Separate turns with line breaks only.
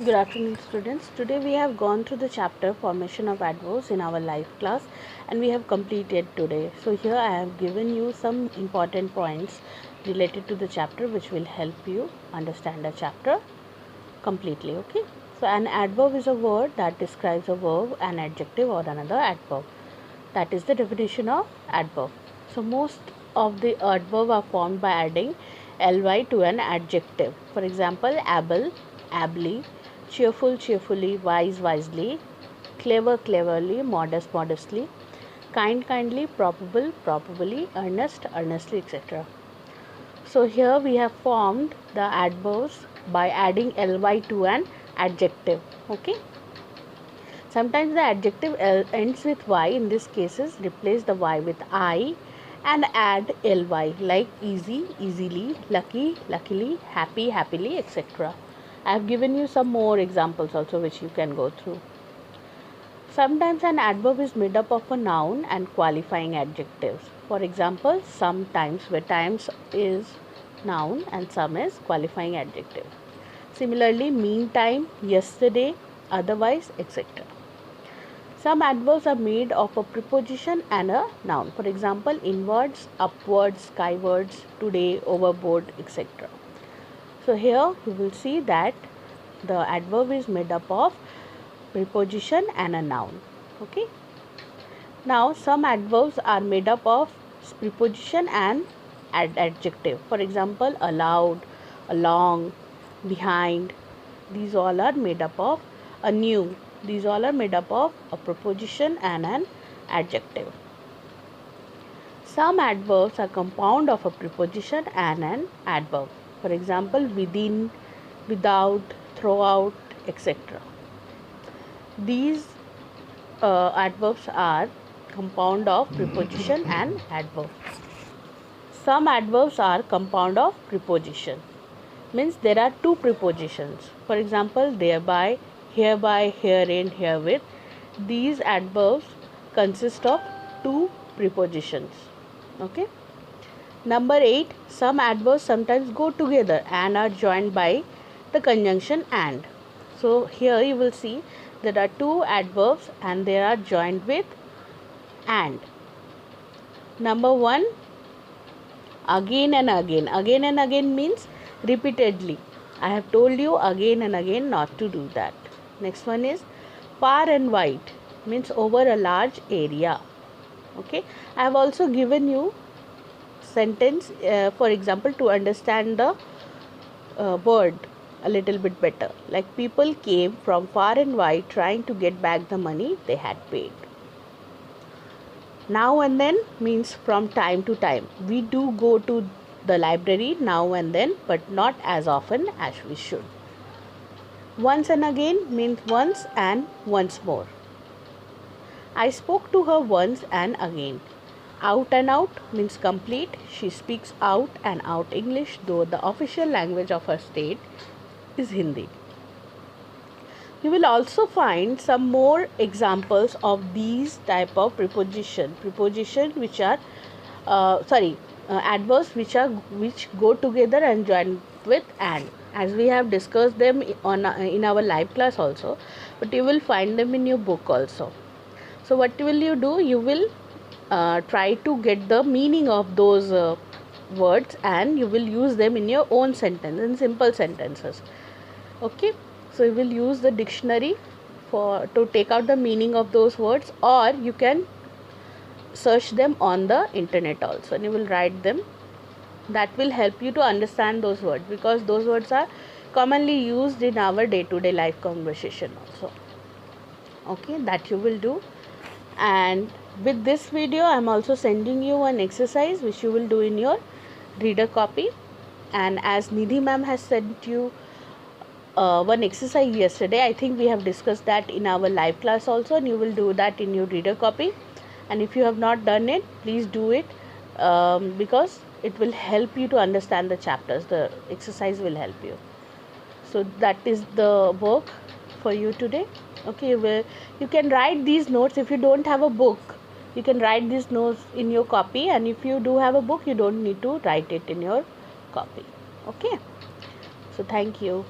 Good afternoon, students. Today we have gone through the chapter formation of adverbs in our live class and we have completed today. So here I have given you some important points related to the chapter which will help you understand the chapter completely. Okay. So an adverb is a word that describes a verb, an adjective or another adverb. That is the definition of adverb. So most of the adverb are formed by adding ly to an adjective. For example, able, ably, cheerful, cheerfully, wise, wisely, clever, cleverly, modest, modestly, kind, kindly, probable, probably, earnest, earnestly, etc. So here we have formed the adverbs by adding ly to an adjective. Okay. Sometimes the adjective ends with y. In these cases, replace the y with I and add ly like easy, easily, lucky, luckily, happy, happily, etc. I have given you some more examples also which you can go through. Sometimes an adverb is made up of a noun and qualifying adjectives. For example, sometimes, where times is noun and some is qualifying adjective. Similarly, meantime, yesterday, otherwise, etc. Some adverbs are made of a preposition and a noun. For example, inwards, upwards, skywards, today, overboard, etc. So here you will see that the adverb is made up of preposition and a noun. Okay. Now some adverbs are made up of preposition and adjective. For example, aloud, along, behind. These all are made up of anew. These all are made up of a preposition and an adjective. Some adverbs are compound of a preposition and an adverb. For example, within, without, throughout, etc. These adverbs are compound of preposition and adverb. Some adverbs are compound of preposition. Means there are two prepositions. For example, thereby, hereby, herein, herewith. These adverbs consist of two prepositions. Okay. Number 8. Some adverbs sometimes go together and are joined by the conjunction and. So here you will see there are two adverbs and they are joined with and. Number 1. Again and again. Again and again means repeatedly. I have told you again and again not to do that. Next one is far and wide, means over a large area. Okay. I have also given you sentence for example to understand the word a little bit better. Like people came from far and wide trying to get back the money they had paid. Now and then means from time to time. We do go to the library now and then, but not as often as we should. Once and again means once and once more. I spoke to her once and again. Out and out means complete. She speaks out and out English, though the official language of her state is Hindi. You will also find some more examples of these type of preposition which are adverbs which go together and join with and, as we have discussed them on in our live class also, but you will find them in your book also. So what will you do? You will try to get the meaning of those words and you will use them in your own sentence, in simple sentences. Okay. So you will use the dictionary to take out the meaning of those words, or you can search them on the internet also and you will write them. That will help you to understand those words because those words are commonly used in our day-to-day life conversation also. Okay, that you will do. And with this video I am also sending you an exercise which you will do in your reader copy. And as Nidhi ma'am has sent you one exercise yesterday, I think we have discussed that in our live class also, and you will do that in your reader copy. And if you have not done it, please do it because it will help you to understand the chapters. The exercise will help you. So that is the work for you today. Okay, you can write these notes. If you don't have a book, you can write these notes in your copy, and if you do have a book, you don't need to write it in your copy. Okay, so thank you.